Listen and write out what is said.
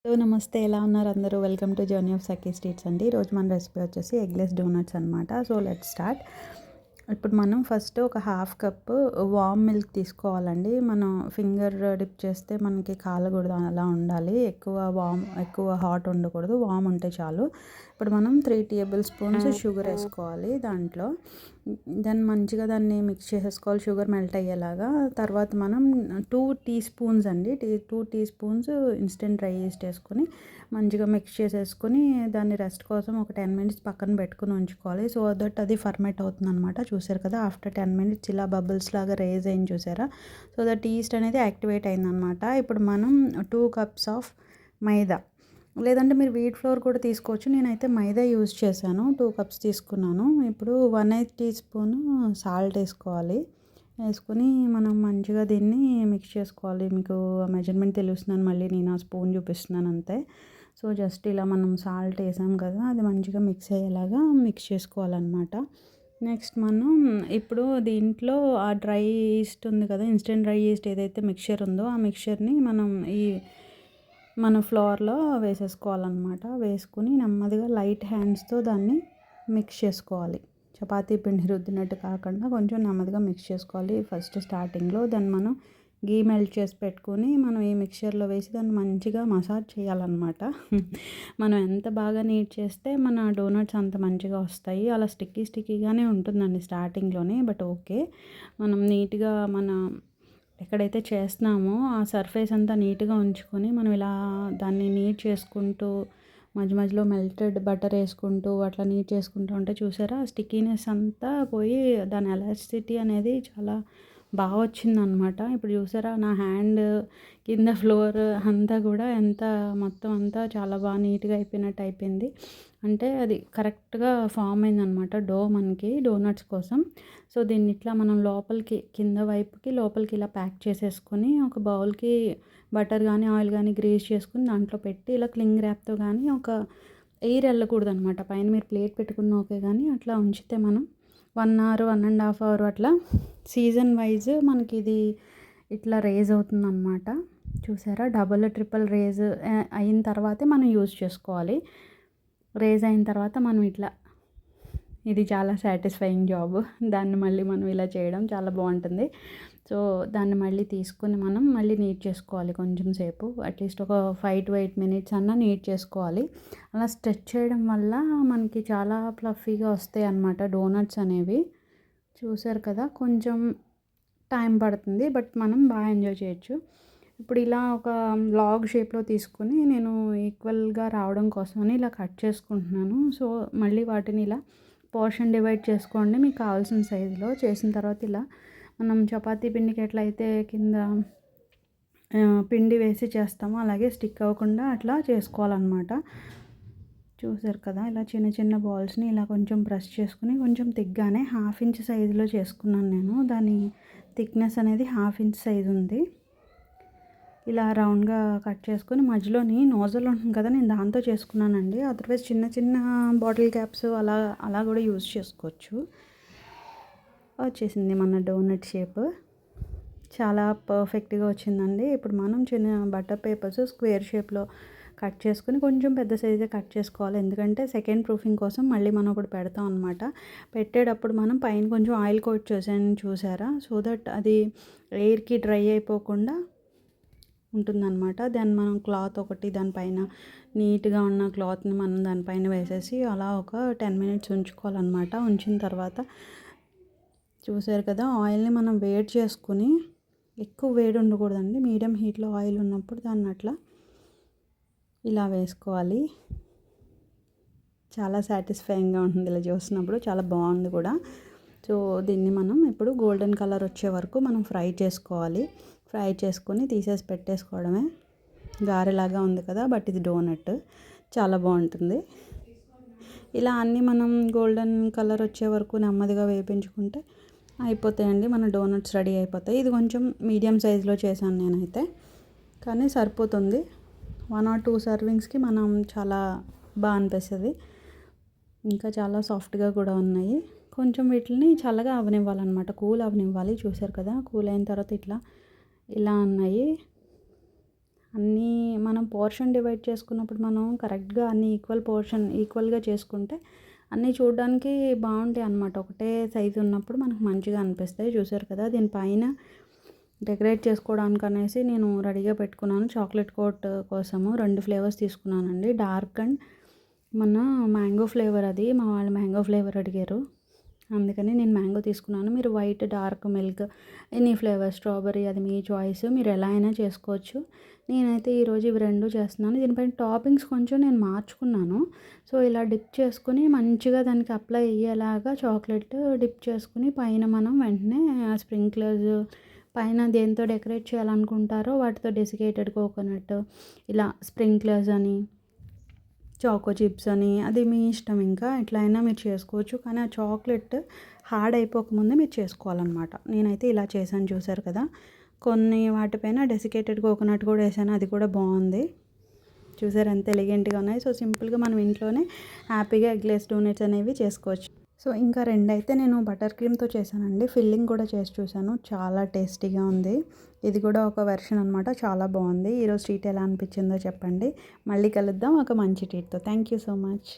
Hello నమస్తే, ఎలా ఉన్నారు అందరూ? Welcome to journey of Sakhi streets అండి. ఈరోజు మన రెసిపీ వచ్చేసి ఎగ్లెస్ డోనట్స్ అనమాట. So let's start. ఇప్పుడు మనం ఫస్ట్ ఒక హాఫ్ కప్ వామ్ మిల్క్ తీసుకోవాలండి. మనం ఫింగర్ డిప్ చేస్తే మనకి కాలకూడదు, అలా ఉండాలి. ఎక్కువ హాట్ ఉండకూడదు, వామ్ ఉంటే చాలు. ఇప్పుడు మనం 3 టేబుల్ స్పూన్స్ షుగర్ వేసుకోవాలి దాంట్లో. దెన్ మంచిగా దాన్ని మిక్స్ చేసేసుకోవాలి, షుగర్ మెల్ట్ అయ్యేలాగా. తర్వాత మనం 2 టీ స్పూన్స్ అండి 2 teaspoons instant dry yeast వేసుకొని మంచిగా మిక్స్ చేసేసుకొని దాన్ని రెస్ట్ కోసం ఒక 10 మినిట్స్ పక్కన పెట్టుకుని ఉంచుకోవాలి. సో దట్ అది ఫర్మెంట్ అవుతుంది అనమాట. చూసారు కదా, ఆఫ్టర్ 10 మినిట్స్ ఇలా బబుల్స్ లాగా రేజ్ అయింది చూసారా. సో దట్ ఈస్ట్ అనేది యాక్టివేట్ అయిందనమాట. ఇప్పుడు మనం 2 కప్స్ ఆఫ్ మైదా, లేదంటే మీరు వీట్ ఫ్లోర్ కూడా తీసుకోవచ్చు. నేనైతే మైదా యూజ్ చేశాను, 2 కప్స్ తీసుకున్నాను. ఇప్పుడు 1/8 టీ స్పూన్ సాల్ట్ వేసుకోవాలి. వేసుకొని మనం మంచిగా దీన్ని మిక్స్ చేసుకోవాలి. మీకు మెజర్మెంట్ తెలుస్తున్నాను, మళ్ళీ నేను ఆ స్పూన్ చూపిస్తున్నాను అంతే. సో జస్ట్ ఇలా మనం సాల్ట్ వేసాం కదా, అది మంచిగా మిక్స్ అయ్యేలాగా మిక్స్ చేసుకోవాలన్నమాట. నెక్స్ట్ మనం ఇప్పుడు దీంట్లో ఆ డ్రై ఈస్ట్ ఉంది కదా, ఇన్స్టెంట్ డ్రై ఈస్ట్ ఏదైతే మిక్చర్ ఉందో ఆ మిక్చర్ని మన ఫ్లోర్లో వేసేసుకోవాలన్నమాట. వేసుకుని నెమ్మదిగా లైట్ హ్యాండ్స్తో దాన్ని మిక్స్ చేసుకోవాలి. చపాతీ పిండి రుద్దినట్టు కాకుండా కొంచెం నెమ్మదిగా మిక్స్ చేసుకోవాలి ఫస్ట్ స్టార్టింగ్లో. దాన్ని మనం గీ మెల్ట్ చేసి పెట్టుకొని మనం ఈ మిక్చర్లో వేసి దాన్ని మంచిగా మసాజ్ చేయాలన్నమాట. మనం ఎంత బాగా నీట్ చేస్తే మన డోనట్స్ అంత మంచిగా వస్తాయి. అలా స్టిక్కీగానే ఉంటుందండి స్టార్టింగ్లోనే, బట్ ఓకే. మనం నీట్గా ఎక్కడైతే చేస్తున్నామో ఆ సర్ఫేస్ అంతా నీట్గా ఉంచుకొని మనం ఇలా దాన్ని నీట్ చేసుకుంటూ మధ్యలో మెల్టెడ్ బటర్ వేసుకుంటూ అట్లా నీట్ చేసుకుంటూ ఉంటే చూసారా, స్టిక్కీనెస్ అంతా పోయి దాని ఎలాస్టిసిటీ అనేది చాలా బాగా వచ్చిందనమాట. ఇప్పుడు చూసారా, నా హ్యాండ్ కింద ఫ్లోర్ అంతా కూడా మొత్తం అంతా చాలా బాగా నీట్గా అయిపోయినట్టు అయిపోయింది. అంటే అది కరెక్ట్గా ఫామ్ అయిందనమాట డో మనకి డోనట్స్ కోసం. సో దీన్ని ఇట్లా మనం కింద వైపుకి లోపలికి ఇలా ప్యాక్ చేసేసుకొని ఒక బౌల్కి బటర్ కానీ ఆయిల్ కానీ గ్రీస్ చేసుకుని దాంట్లో పెట్టి ఇలా క్లింగ్ ర్యాప్తో కానీ ఒక ఎయిర్ వెళ్ళకూడదు అనమాట. పైన మీరు ప్లేట్ పెట్టుకున్న ఓకే, కానీ అట్లా ఉంచితే మనం 1 అవర్ 1.5 అవర్ అట్లా సీజన్ వైజ్ మనకి ఇది ఇట్లా రేజ్ అవుతుందన్నమాట. చూసారా, డబుల్ ట్రిపుల్ రేజ్ అయిన తర్వాతే మనం యూజ్ చేసుకోవాలి. రేజ్ అయిన తర్వాత మనం ఇట్లా, ఇది చాలా సాటిస్ఫైయింగ్ జాబ్. దాన్ని మళ్ళీ మనం ఇలా చేయడం చాలా బాగుంటుంది. సో దాన్ని మళ్ళీ తీసుకుని మనం మళ్ళీ నీట్ చేసుకోవాలి కొంచెం సేపు, అట్లీస్ట్ ఒక 5 to 8 మినిట్స్ అన్నా నీట్ చేసుకోవాలి. అలా స్ట్రెచ్ చేయడం వల్ల మనకి చాలా ఫ్లఫీగా వస్తాయి అన్నమాట డోనట్స్ అనేవి. చూసారు కదా, కొంచెం టైం పడుతుంది, బట్ మనం బాగా ఎంజాయ్ చేయొచ్చు. ఇప్పుడు ఇలా ఒక లాగ్ షేప్లో తీసుకుని నేను ఈక్వల్గా రావడం కోసమని ఇలా కట్ చేసుకుంటున్నాను. సో మళ్ళీ వాటిని ఇలా పోర్షన్ డివైడ్ చేసుకోండి మీకు కావాల్సిన సైజులో. చేసిన తర్వాత ఇలా మనం చపాతీ పిండికి ఎట్లయితే కింద పిండి వేసి చేస్తామో అలాగే స్టిక్ అవ్వకుండా అట్లా చేసుకోవాలన్నమాట. చూసారు కదా, ఇలా చిన్న చిన్న బాల్స్ని ఇలా కొంచెం ప్రెస్ చేసుకుని కొంచెం తిగ్గానే 1/2 ఇంచ్ సైజులో చేసుకున్నాను నేను. దాని థిక్నెస్ అనేది 1/2 ఇంచ్ సైజు ఉంది. ఇలా రౌండ్గా కట్ చేసుకొని మధ్యలోని నోజల్ ఉంటుంది కదా, నేను దాంతో చేసుకున్నానండి. అదర్వైజ్ చిన్న చిన్న బాటిల్ క్యాప్స్ అలా కూడా యూజ్ చేసుకోవచ్చు. వచ్చేసింది మన డోనట్ షేప్, చాలా పర్ఫెక్ట్గా వచ్చిందండి. ఇప్పుడు మనం చిన్న బటర్ పేపర్స్ స్క్వేర్ షేప్లో కట్ చేసుకుని కొంచెం పెద్ద సైజే కట్ చేసుకోవాలి, ఎందుకంటే సెకండ్ ప్రూఫింగ్ కోసం మళ్ళీ మనం ఇప్పుడు పెడతాం అనమాట. పెట్టేటప్పుడు మనం పైన కొంచెం ఆయిల్ కోట్ చేసాను చూసారా, సో దట్ అది ఎయిర్కి డ్రై అయిపోకుండా ఉంటుందన్నమాట. దాన్ని మనం క్లాత్ ఒకటి దానిపైన నీట్గా ఉన్న క్లాత్ని మనం దానిపైన వేసేసి అలా ఒక 10 మినిట్స్ ఉంచుకోవాలన్నమాట. ఉంచిన తర్వాత చూసారు కదా, ఆయిల్ని మనం వేడి చేసుకుని, ఎక్కువ వేడి ఉండకూడదండి, మీడియం హీట్లో ఆయిల్ ఉన్నప్పుడు దాన్ని అట్లా ఇలా వేసుకోవాలి. చాలా సాటిస్ఫైయింగ్గా ఉంటుంది ఇలా చూసినప్పుడు, చాలా బాగుంది కూడా. సో దీన్ని మనం ఇప్పుడు గోల్డెన్ కలర్ వచ్చే వరకు మనం ఫ్రై చేసుకోవాలి. ఫ్రై చేసుకొని తీసేసి పెట్టేసుకోవడమే. గారెలాగా ఉంది కదా, బట్ ఇది డోనట్ చాలా బాగుంటుంది. ఇలా అన్నీ మనం గోల్డెన్ కలర్ వచ్చే వరకు నెమ్మదిగా వేపించుకుంటే అయిపోతాయండి, మన డోనట్స్ రెడీ అయిపోతాయి. ఇది కొంచెం మీడియం సైజులో చేశాను నేనైతే, కానీ సరిపోతుంది. 1 or 2 సర్వింగ్స్కి మనం చాలా బాగా అనిపిస్తుంది. ఇంకా చాలా సాఫ్ట్గా కూడా ఉన్నాయి. కొంచెం వీటిని చల్లగా అవనివ్వాలన్నమాట, కూల్ అవనివ్వాలి. చూసారు కదా, కూల్ అయిన తర్వాత ఇలా ఉన్నాయి. అన్నీ మనం పోర్షన్ డివైడ్ చేసుకున్నప్పుడు మనం కరెక్ట్గా అన్ని ఈక్వల్గా చేసుకుంటే అన్నీ చూడడానికి బాగుంటాయి అన్నమాట. ఒకటే సైజు ఉన్నప్పుడు మనకు మంచిగా అనిపిస్తాయి. చూసారు కదా, దీనిపైన డెకరేట్ చేసుకోవడానికి అనేసి నేను రెడీగా పెట్టుకున్నాను. చాక్లెట్ కోట్ కోసము 2 ఫ్లేవర్స్ తీసుకున్నానండి, డార్క్ అండ్ మొన్న మ్యాంగో ఫ్లేవర్. అది మా వాళ్ళు మ్యాంగో ఫ్లేవర్ అడిగారు, అందుకని నేను మ్యాంగో తీసుకున్నాను. మీరు white, dark milk, any flavour, strawberry, అది మీ చాయిస్, మీరు ఎలా అయినా చేసుకోవచ్చు. నేనైతే ఈరోజు ఇవి 2 చేస్తున్నాను. దీనిపైన టాపింగ్స్ కొంచెం నేను మార్చుకున్నాను. సో ఇలా డిప్ చేసుకుని మంచిగా దానికి అప్లై అయ్యేలాగా చాక్లెట్ డిప్ చేసుకుని పైన మనం వెంటనే స్ప్రింక్లర్స్ పైన దేంతో డెకరేట్ చేయాలనుకుంటారో వాటితో డెసికేటెడ్ కోకోనట్, ఇలా స్ప్రింక్లర్స్ అని, చాకో చిప్స్ అని, అది మీ ఇష్టం. ఇంకా ఎట్లా అయినా మీరు చేసుకోవచ్చు, కానీ ఆ చాక్లెట్ హార్డ్ అయిపోకముందే మీరు చేసుకోవాలన్నమాట. నేనైతే ఇలా చేశాను, చూసారు కదా. కొన్ని వాటిపైన డెసికేటెడ్ కోకోనట్ కూడా వేసాను, అది కూడా బాగుంది. చూసారు ఎంత ఎలిగెంట్గా ఉన్నాయి. సో సింపుల్గా మనం ఇంట్లోనే హ్యాపీగా ఎగ్లెస్ డోనట్స్ అనేవి చేసుకోవచ్చు. సో ఇంకా 2 అయితే నేను బటర్ క్రీమ్తో చేశానండి. ఫిల్లింగ్ కూడా చేసి చూశాను, చాలా టేస్టీగా ఉంది. ఇది కూడా ఒక వెర్షన్ అనమాట, చాలా బాగుంది. ఈరోజు ట్రీట్ ఎలా అనిపించిందో చెప్పండి. మళ్ళీ కలుద్దాం ఒక మంచి ట్రీట్తో. Thank you so much.